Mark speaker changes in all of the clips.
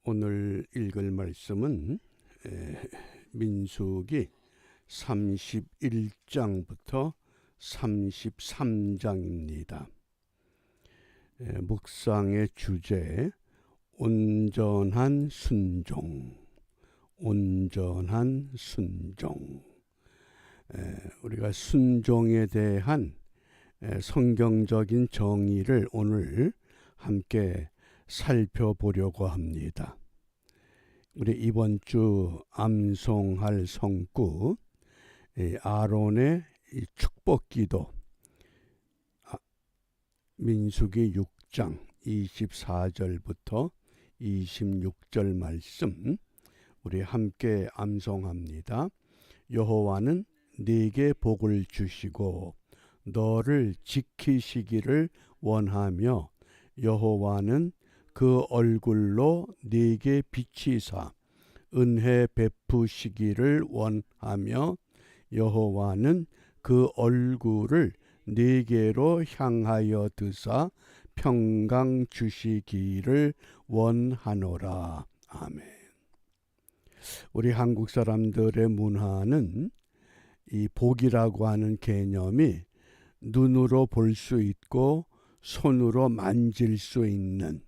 Speaker 1: 오늘 읽을 말씀은 민수기 31장부터 33장입니다. 묵상의 주제 온전한 순종. 온전한 순종. 우리가 순종에 대한 성경적인 정의를 오늘 함께 살펴보려고 합니다. 우리 이번 주 암송할 성구 아론의 축복기도 민수기 6장 24절부터 26절 말씀 우리 함께 암송합니다. 여호와는 네게 복을 주시고 너를 지키시기를 원하며 여호와는 그 얼굴로 네게 비치사 은혜 베푸시기를 원하며 여호와는 그 얼굴을 네게로 향하여 드사 평강 주시기를 원하노라. 아멘. 우리 한국 사람들의 문화는 이 복이라고 하는 개념이 눈으로 볼 수 있고 손으로 만질 수 있는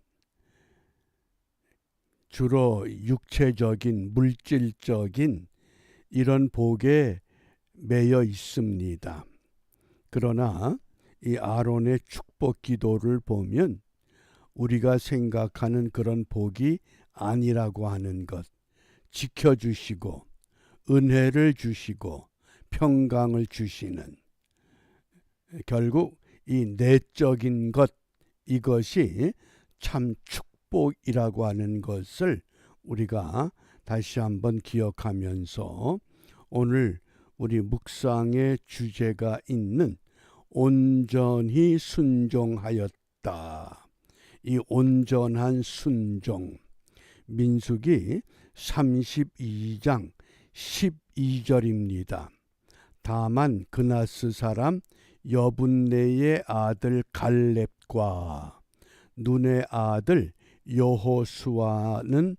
Speaker 1: 주로 육체적인 물질적인 이런 복에 매여 있습니다. 그러나 이 아론의 축복 기도를 보면 우리가 생각하는 그런 복이 아니라고 하는 것, 지켜주시고 은혜를 주시고 평강을 주시는, 결국 이 내적인 것, 이것이 참 축복이라고 하는 것을 우리가 다시 한번 기억하면서 오늘 우리 묵상의 주제가 있는 온전히 순종하였다. 이 온전한 순종, 민수기 32장 12절입니다. 다만 그나스 사람 여분네의 아들 갈렙과 눈의 아들 여호수아는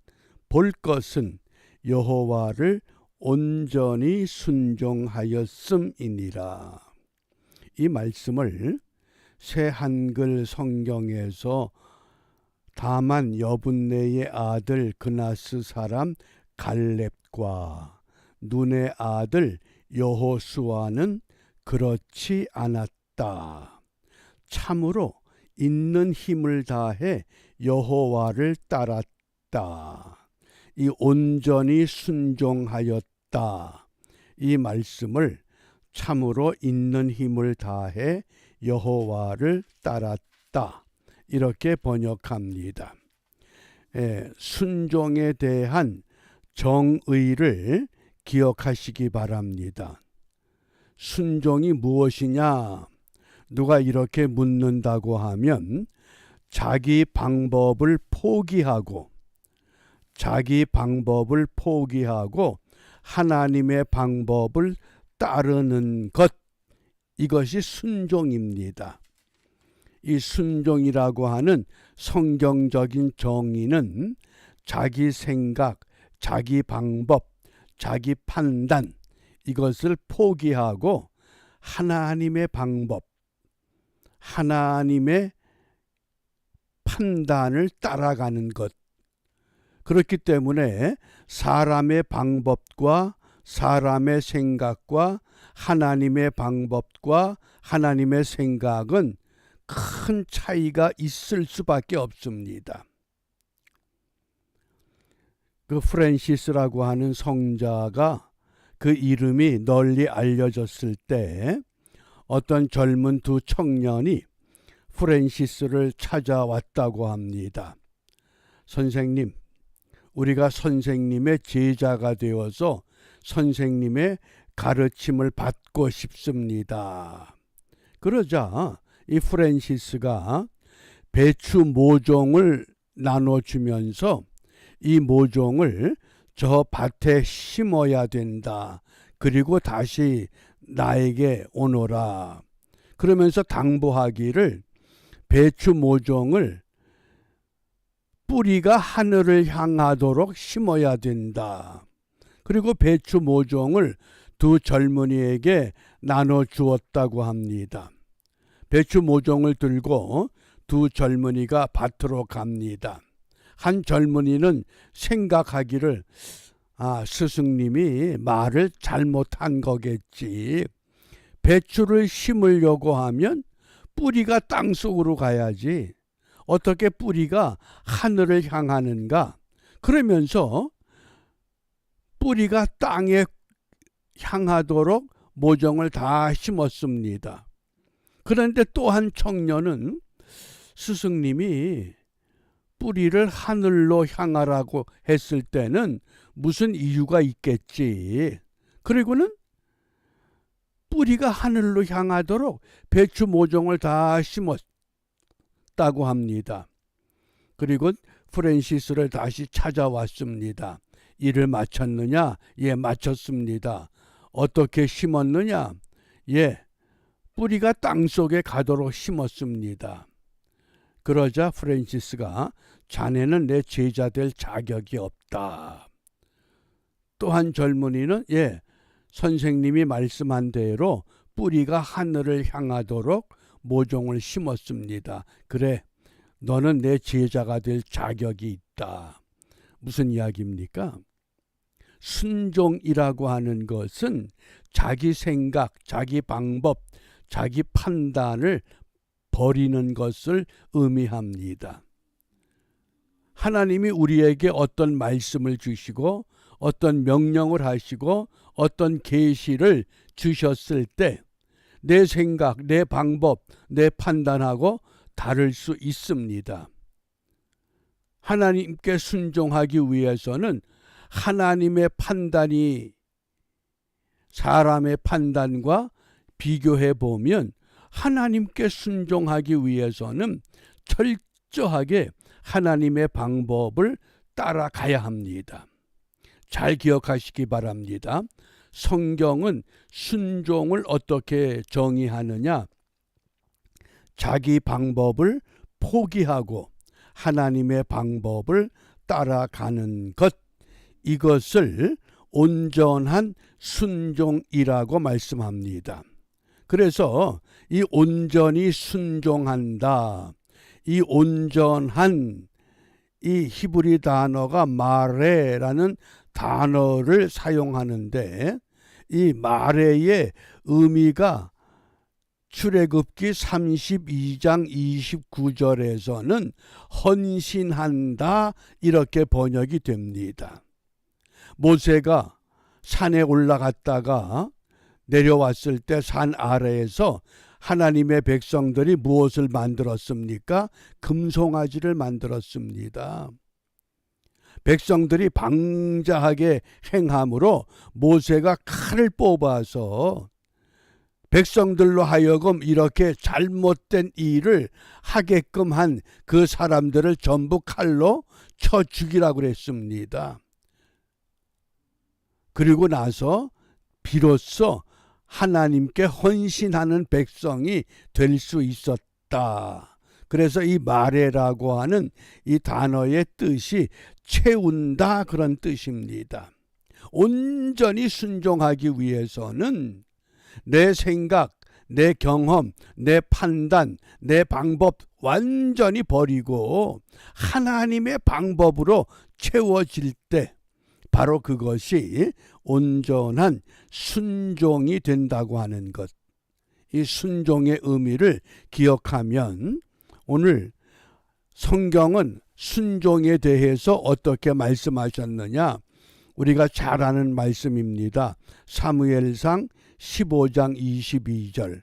Speaker 1: 볼 것은 여호와를 온전히 순종하였음이니라. 이 말씀을 새 한글 성경에서 다만 여분네의 아들 그나스 사람 갈렙과 눈의 아들 여호수아는 그렇지 않았다. 참으로 있는 힘을 다해 여호와를 따랐다. 이 온전히 순종하였다. 이 말씀을 참으로 있는 힘을 다해 여호와를 따랐다. 이렇게 번역합니다. 순종에 대한 정의를 기억하시기 바랍니다. 순종이 무엇이냐? 누가 이렇게 묻는다고 하면 자기 방법을 포기하고 하나님의 방법을 따르는 것, 이것이 순종입니다. 이 순종이라고 하는 성경적인 정의는 자기 생각, 자기 방법, 자기 판단, 이것을 포기하고 하나님의 방법, 하나님의 판단을 따라가는 것. 그렇기 때문에 사람의 방법과 사람의 생각과 하나님의 방법과 하나님의 생각은 큰 차이가 있을 수밖에 없습니다. 그 프랜시스라고 하는 성자가 그 이름이 널리 알려졌을 때 어떤 젊은 두 청년이 프랜시스를 찾아왔다고 합니다. 선생님, 우리가 선생님의 제자가 되어서 선생님의 가르침을 받고 싶습니다. 그러자 이 프랜시스가 배추 모종을 나눠주면서 이 모종을 저 밭에 심어야 된다. 그리고 다시 나에게 오너라. 그러면서 당부하기를 배추 모종을 뿌리가 하늘을 향하도록 심어야 된다. 그리고 배추 모종을 두 젊은이에게 나눠 주었다고 합니다. 배추 모종을 들고 두 젊은이가 밭으로 갑니다. 한 젊은이는 생각하기를 스승님이 말을 잘못한 거겠지. 배추를 심으려고 하면 뿌리가 땅속으로 가야지. 어떻게 뿌리가 하늘을 향하는가? 그러면서 뿌리가 땅에 향하도록 모종을 다 심었습니다. 그런데 또 한 청년은 스승님이 뿌리를 하늘로 향하라고 했을 때는 무슨 이유가 있겠지. 그리고는 뿌리가 하늘로 향하도록 배추 모종을 다 심었다고 합니다. 그리고 프랜시스를 다시 찾아왔습니다. 일을 마쳤느냐? 예, 마쳤습니다. 어떻게 심었느냐? 예, 뿌리가 땅속에 가도록 심었습니다. 그러자 프랜시스가 자네는 내 제자 될 자격이 없다. 또 한 젊은이는 예, 선생님이 말씀한 대로 뿌리가 하늘을 향하도록 모종을 심었습니다. 그래, 너는 내 제자가 될 자격이 있다. 무슨 이야기입니까? 순종이라고 하는 것은 자기 생각, 자기 방법, 자기 판단을 버리는 것을 의미합니다. 하나님이 우리에게 어떤 말씀을 주시고 어떤 명령을 하시고 어떤 계시를 주셨을 때 내 생각, 내 방법, 내 판단하고 다를 수 있습니다. 하나님께 순종하기 위해서는 하나님의 판단이 사람의 판단과 비교해 보면 하나님께 순종하기 위해서는 철저하게 하나님의 방법을 따라가야 합니다. 잘 기억하시기 바랍니다. 성경은 순종을 어떻게 정의하느냐? 자기 방법을 포기하고 하나님의 방법을 따라가는 것, 이것을 온전한 순종이라고 말씀합니다. 그래서 이 온전히 순종한다, 이 온전한 이 히브리 단어가 마레라는 단어를 사용하는데 이 마레의 의미가 출애굽기 32장 29절에서는 헌신한다 이렇게 번역이 됩니다. 모세가 산에 올라갔다가 내려왔을 때 산 아래에서 하나님의 백성들이 무엇을 만들었습니까? 금송아지를 만들었습니다. 백성들이 방자하게 행함으로 모세가 칼을 뽑아서 백성들로 하여금 이렇게 잘못된 일을 하게끔 한 그 사람들을 전부 칼로 쳐 죽이라고 그랬습니다. 그리고 나서 비로소 하나님께 헌신하는 백성이 될 수 있었다. 그래서 이 마레라고 하는 이 단어의 뜻이 채운다 그런 뜻입니다. 온전히 순종하기 위해서는 내 생각, 내 경험, 내 판단, 내 방법 완전히 버리고 하나님의 방법으로 채워질 때 바로 그것이 온전한 순종이 된다고 하는 것. 이 순종의 의미를 기억하면 오늘 성경은 순종에 대해서 어떻게 말씀하셨느냐? 우리가 잘 아는 말씀입니다. 사무엘상 15장 22절.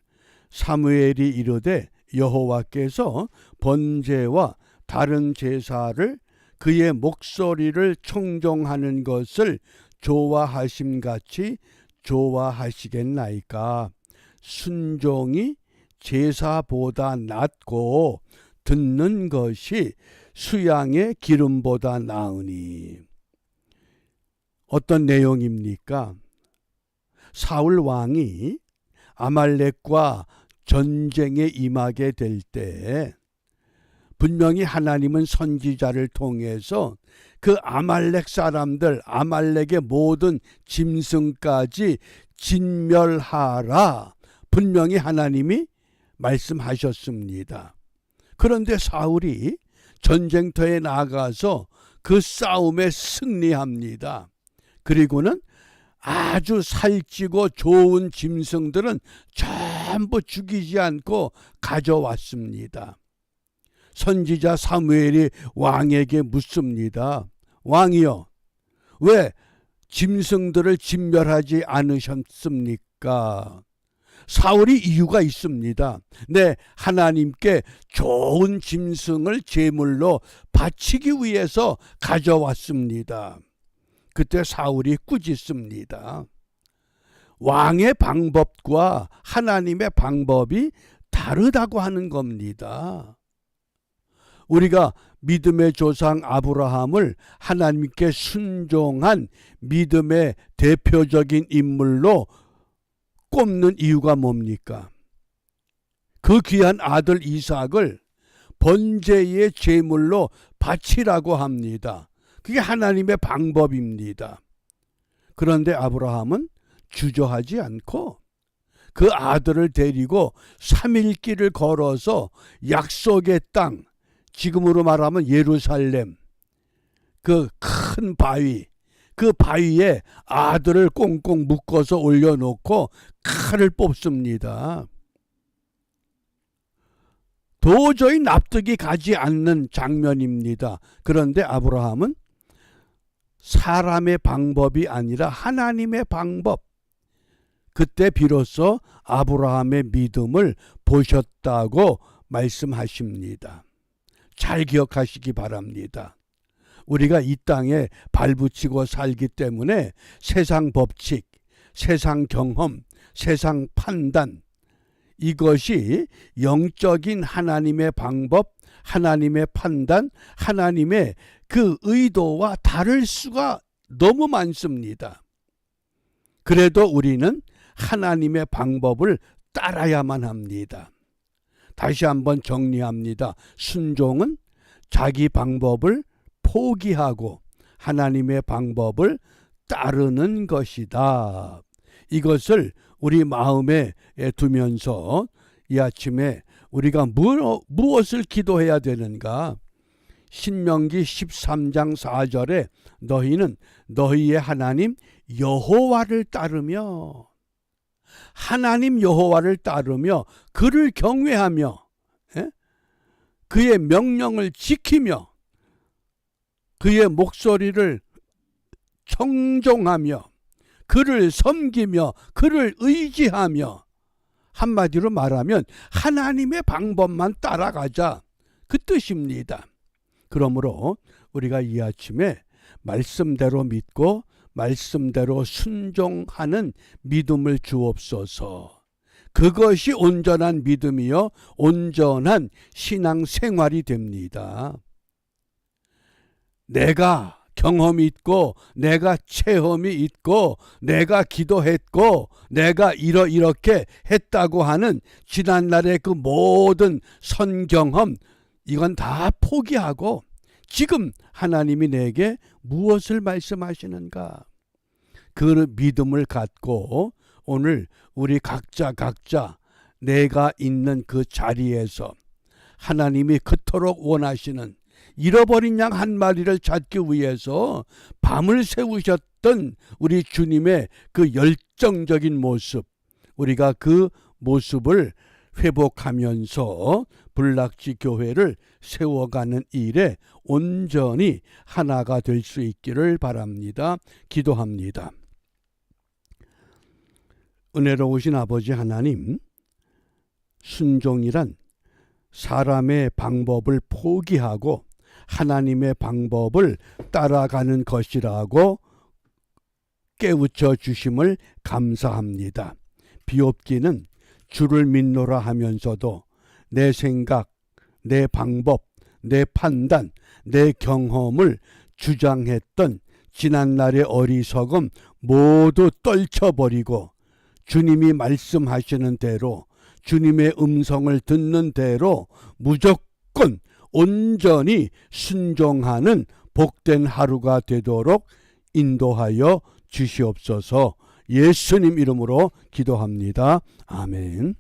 Speaker 1: 사무엘이 이르되 여호와께서 번제와 다른 제사를 그의 목소리를 청종하는 것을 좋아하심같이 좋아하시겠나이까. 순종이 제사보다 낫고 듣는 것이 수양의 기름보다 나으니. 어떤 내용입니까? 사울 왕이 아말렉과 전쟁에 임하게 될 때 분명히 하나님은 선지자를 통해서 그 아말렉 사람들, 아말렉의 모든 짐승까지 진멸하라. 분명히 하나님이 말씀하셨습니다. 그런데 사울이 전쟁터에 나가서 그 싸움에 승리합니다. 그리고는 아주 살찌고 좋은 짐승들은 전부 죽이지 않고 가져왔습니다. 선지자 사무엘이 왕에게 묻습니다. 왕이여, 왜 짐승들을 진멸하지 않으셨습니까? 사울이 이유가 있습니다. 네, 하나님께 좋은 짐승을 제물로 바치기 위해서 가져왔습니다. 그때 사울이 꾸짖습니다. 왕의 방법과 하나님의 방법이 다르다고 하는 겁니다. 우리가 믿음의 조상 아브라함을 하나님께 순종한 믿음의 대표적인 인물로 꼽는 이유가 뭡니까? 그 귀한 아들 이삭을 번제의 제물로 바치라고 합니다. 그게 하나님의 방법입니다. 그런데 아브라함은 주저하지 않고 그 아들을 데리고 3일 길을 걸어서 약속의 땅, 지금으로 말하면 예루살렘, 그 큰 바위, 그 바위에 아들을 꽁꽁 묶어서 올려놓고 칼을 뽑습니다. 도저히 납득이 가지 않는 장면입니다. 그런데 아브라함은 사람의 방법이 아니라 하나님의 방법, 그때 비로소 아브라함의 믿음을 보셨다고 말씀하십니다. 잘 기억하시기 바랍니다. 우리가 이 땅에 발붙이고 살기 때문에 세상 법칙, 세상 경험, 세상 판단, 이것이 영적인 하나님의 방법, 하나님의 판단, 하나님의 그 의도와 다를 수가 너무 많습니다. 그래도 우리는 하나님의 방법을 따라야만 합니다. 다시 한번 정리합니다. 순종은 자기 방법을 포기하고 하나님의 방법을 따르는 것이다. 이것을 우리 마음에 두면서 이 아침에 우리가 무엇을 기도해야 되는가? 신명기 13장 4절에 너희는 너희의 하나님 여호와를 따르며, 하나님 여호와를 따르며 그를 경외하며 그의 명령을 지키며 그의 목소리를 청종하며 그를 섬기며 그를 의지하며, 한마디로 말하면 하나님의 방법만 따라가자, 그 뜻입니다. 그러므로 우리가 이 아침에 말씀대로 믿고 말씀대로 순종하는 믿음을 주옵소서. 그것이 온전한 믿음이요 온전한 신앙 생활이 됩니다. 내가 경험이 있고 내가 체험이 있고 내가 기도했고 내가 이렇게 했다고 하는 지난날의 그 모든 선경험, 이건 다 포기하고 지금 하나님이 내게 무엇을 말씀하시는가, 그 믿음을 갖고 오늘 우리 각자 내가 있는 그 자리에서 하나님이 그토록 원하시는 잃어버린 양 한 마리를 찾기 위해서 밤을 새우셨던 우리 주님의 그 열정적인 모습, 우리가 그 모습을 회복하면서 불락지 교회를 세워가는 일에 온전히 하나가 될 수 있기를 바랍니다. 기도합니다. 은혜로우신 아버지 하나님, 순종이란 사람의 방법을 포기하고 하나님의 방법을 따라가는 것이라고 깨우쳐 주심을 감사합니다. 비옵기는 주를 믿노라 하면서도 내 생각, 내 방법, 내 판단, 내 경험을 주장했던 지난날의 어리석음 모두 떨쳐버리고 주님이 말씀하시는 대로, 주님의 음성을 듣는 대로 무조건 온전히 순종하는 복된 하루가 되도록 인도하여 주시옵소서. 예수님 이름으로 기도합니다. 아멘.